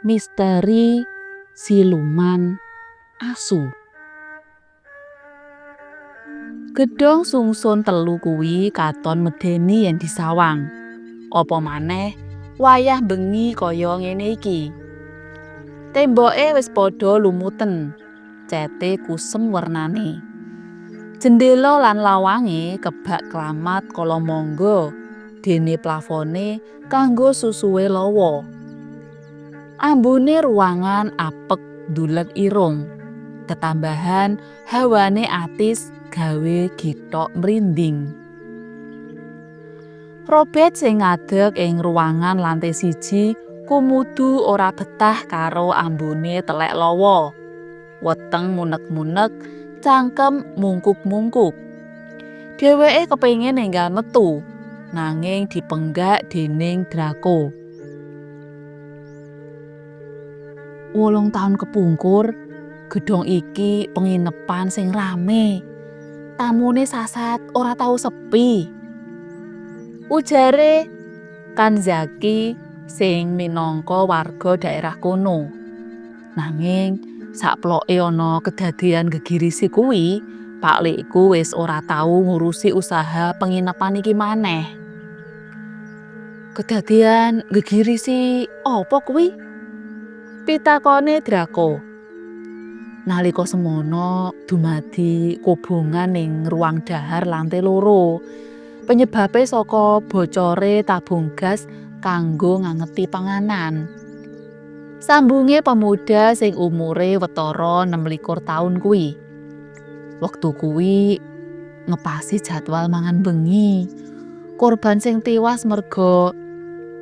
Misteri siluman asu. Gedhong sungsun telu kuwi katon medeni yen disawang. Apa maneh wayah bengi kaya ngene iki. Temboke wis padha lumuten, cete kusem wernane. Jendela lan lawange kebak klamat kala mangga, dene plafone kanggo susuwe lawa. Ambune ruangan apek ndulek irung. Tetambahan hawane atis gawe githok mrinding. Robert sing ngadeg ing ruangan lantai 1 kumudu ora betah karo ambune telek lawa. Weteng munek-munek, cangkem mungkuk-mungkuk. Dheweke kepengin enggal metu, nanging dipenggak dening Draco. 8 taun kepungkur, gedhong iki penginepan sing rame. Tamune sasat ora tau sepi. Ujare Kanzaki sing minangka warga daerah kono. Nanging sakploke ana kedadian gegirisi kuwi, Pak Likku wis ora tau ngurusi usaha penginepan iki maneh. Kedadian gegirisi apa kuwi? Pitakone Draco. Nalika semono dumadi kobongan ning ruang dahar lantai 2. Penyebabe saka bocore tabung gas kanggo ngangeti panganan. Sambunge pemuda sing umure wetara 26 taun kuwi. Wektu kuwi ngepasi jadwal mangan bengi. Korban sing tiwas merga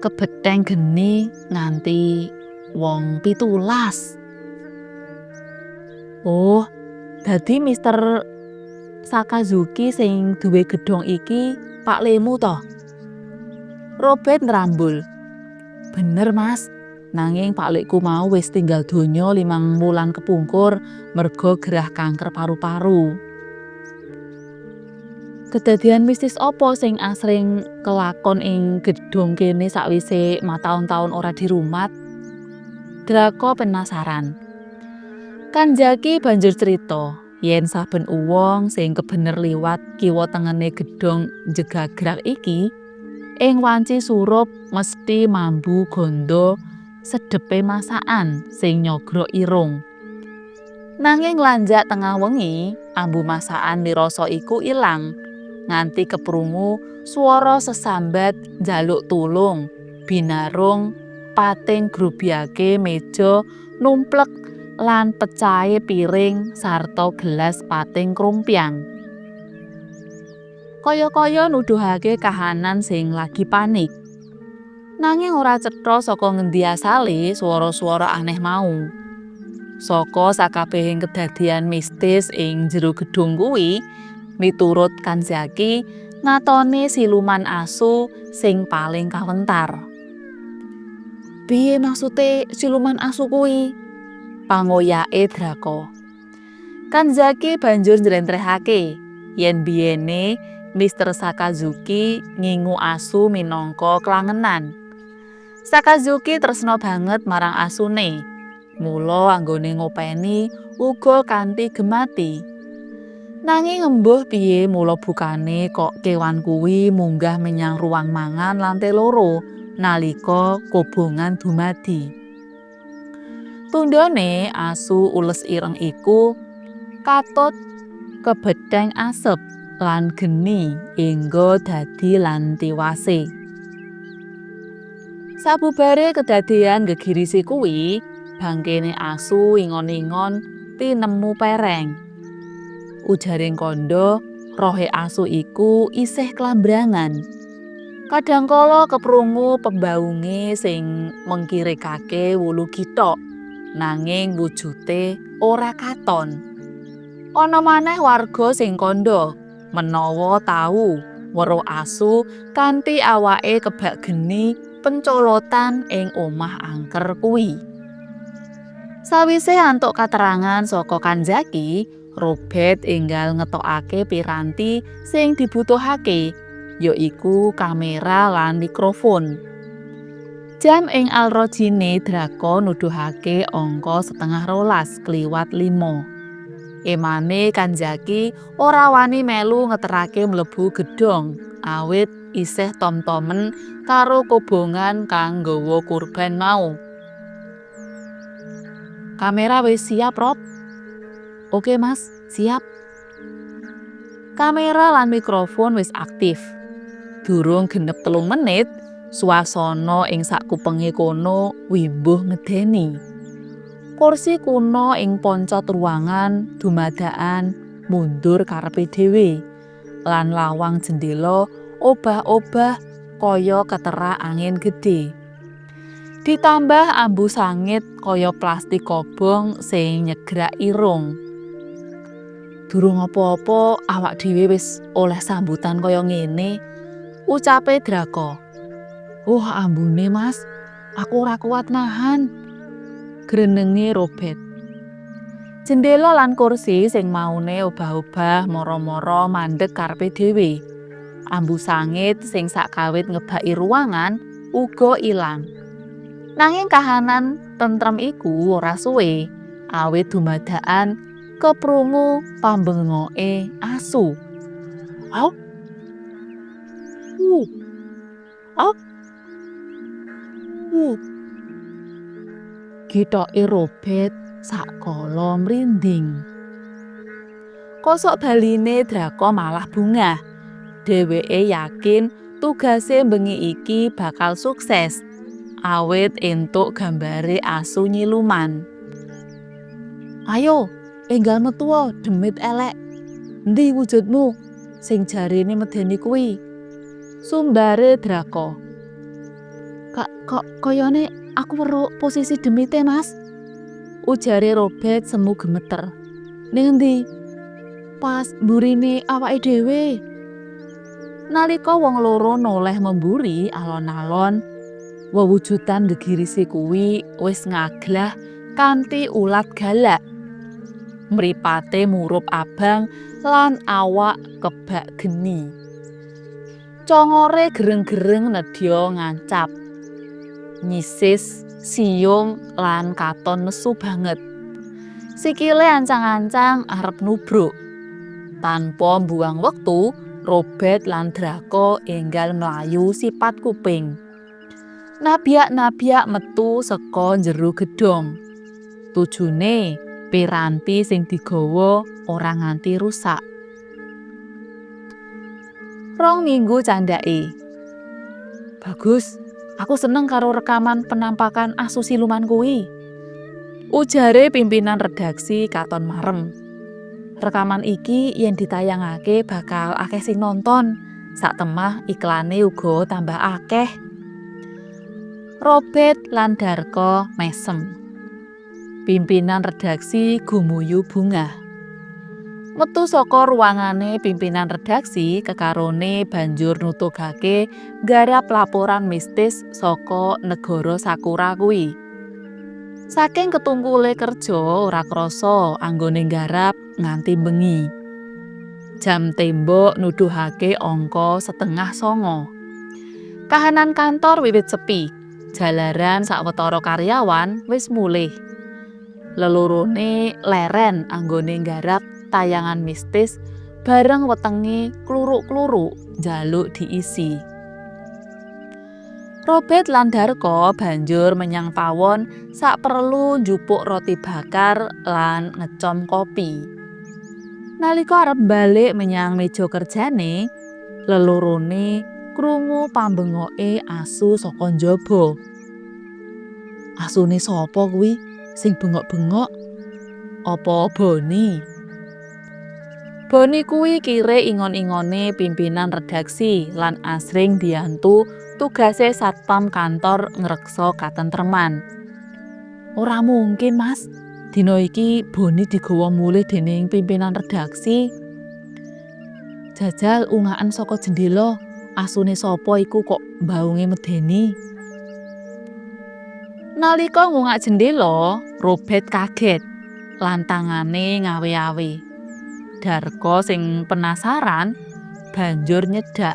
kebetheng geni nganti wong 17. Oh, dadi Mister Sakazuki sing duwe gedhong iki Pak Lemu toh? Robert nrambul. Bener Mas, nanging Pak Lekku mau wis tinggal donya 5 wulan kepungkur merga gerah kanker paru-paru. Kedadian mistis apa sing asring kelakon ing gedhong kene sakwise mataun-taun ora dirumat? Draco penasaran. Kanzaki banjur cerita yen saben uwong sing kebener liwat kiwa tengene gedhong jegagrak iki ing wanci surup mesti mambu gondo sedepe masakan sing nyogrok irung. Nanging lanjak tengah wengi, ambu masakan nirasa iku ilang nganti keprungu swara sesambat njaluk tulung, binarung, pating grubyake meja numplek lan pecahe piring sarta gelas pating krumpyang. Kaya-kaya nuduhake kahanan sing lagi panik. Nanging ora cetha saka ngendi asale swara-swara aneh mau. Saka sakabehing kedadian mistis ing jero gedhong kuwi, miturut Kanzaki, ngatone siluman asu sing paling kawentar. Piye maksude siluman asu kuwi? Pangoyake Draco. Kanzaki banjur njlentrehake yen biyene Mister Sakazuki ngingu asu minangka klangenan. Sakazuki tresna banget marang asune. Mula anggone ngopeni uga kanthi gemati. Nanging embuh piye mula bukane kok kewan kuwi munggah menyang ruang mangan lantai 2 nalika kobongan dumadi. Tundone asu ules ireng iku katut kebetheng asep lan geni engga dadi lan tiwase. Sabubare kedadian gegirisi kuwi, bangkene asu ingon-ingon tinemu pereng. Ujaring kandha, rohe asu iku isih klambrangan. Kadangkala keprungu pembaunge sing mengkirikake wulu githok, nanging wujute ora katon. Ana maneh warga sing kandha menawa tau weruh asu kanthi awake kebak geni pencolotan ing omah angker kuwi. Sawise antuk katerangan saka Kanzaki, Robert enggal ngetokake piranti sing dibutuhake, yaiku kamera lan mikrofon. Jam ing alrojine Draco nuduhake angka 11:30 kliwat 5. Emane Kanjaki ora wani melu ngeterake mlebu gedhong awit isih tom-tomen karo kobongan kang nggawa kurban mau. Kamera wis siap, Rob? Oke, Mas, siap. Kamera lan mikrofon wis aktif. Durung genep 3 menit, swasana ing sakupenge kono wimbuh ngedeni. Kursi kuno ing poncot ruangan dumadakan mundur karepe dhewe. Lan lawang jendela obah-obah kaya keterak angin gede. Ditambah ambu sangit kaya plastik kobong sing nyegrak irung. Durung apa-apa awak dhewe wis oleh sambutan kaya ngene, ucape Draco. "Wah, ambune, Mas. Aku ora kuat nahan." Grenenge Robert. Jendela lan kursi sing maune obah-obah mara-mara mandeg karepe dhewe. Ambu sangit sing sakawit ngebaki ruangan uga ilang. Nanging kahanan tentrem iku ora suwe, awit dumadakan keprungu pambengoke asu. "Au! Au! Gitoke Robert sakala mrinding. Kosok baline Draco malah bungah. Dheweke yakin tugase bengi iki bakal sukses, awit entuk gambare asu nyiluman. "Ayo, enggal metu demit elek. Endi wujudmu sing jarene medeni kuwi?" Sumbare Draco. Koyone aku weruh posisi demite, Mas," ujare Robert semu gemeter. "Ning endi?" "Pas mburine awake dhewe." Nalika wong loro noleh memburi alon-alon, wewujudan gegirisi kuwi wis ngaglah kanthi ulat galak. Mripate murup abang lan awak kebak geni. Congore gereng-gereng nedya ngancap. Nyisis, siung lan katon nesu banget. Sikile ancang-ancang arep nubruk. Tanpa mbuang wektu, Robert lan Draco enggal mlayu sipat kuping. Nabyak-nabyak metu saka njero gedhong. Tujune piranti sing digawa ora nganti rusak. 2 minggu candhake. "Bagus, aku seneng karo rekaman penampakan asu siluman kuwi," ujare pimpinan redaksi katon marem. "Rekaman iki yen ditayangake bakal akeh sing nonton, saktemah iklane uga tambah akeh." Robert lan Draco mesem. Pimpinan redaksi gumuyu bungah. Metu saka ruangane pimpinan redaksi, kekarone banjur nutugake garap laporan mistis saka negara Sakura kuwi. Saking ketungkule kerja ora krasa anggone garap nganti bengi. Jam tembok nuduhake angka 8:30. Kahanan kantor wiwit sepi. Jalaran sawetara karyawan wis mulih. Lelorone leren anggone garap tayangan mistis bareng wetenge kluruk-kluruk njaluk diisi. Robert lan Draco banjur menyang pawon saperlu njupuk roti bakar lan ngecom kopi. Nalika arep balik menyang meja kerjane, lelorone krungu pambengoke asu saka njaba. "Asune sapa kuwi sing bengok-bengok? Apa Boni?" Boni kuwi kire ingon-ingone pimpinan redaksi lan asring biyantu tugase satpam kantor ngreksa katentreman. "Ora mungkin, Mas. Dina iki Boni digawa mulih dening pimpinan redaksi. Jajal ungaken saka jendela, asune sapa iku kok mbaunge medeni." Nalika ngungak jendela, Robert kaget lan tangane ngawe-awe. Draco sing penasaran banjur nyedak.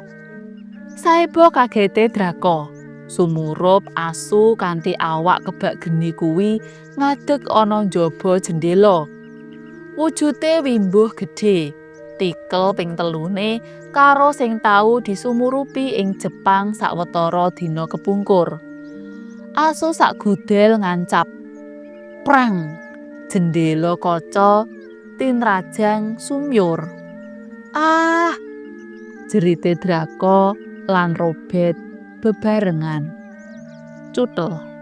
Saebo kagete Draco. Sumurup asu kanthi awak kebak geni kuwi ngadeg ana njaba jendela. Wujute wimbuh gedhe, tikel ping 3 karo sing tau disumurupi ing Jepang sawetara dina kepungkur. Asu sak gudel ngancap, "Prang!" Jendela kaca tinrajang sumyur. "Ah!" jerite Drako lan Robert bebarengan. Cutha.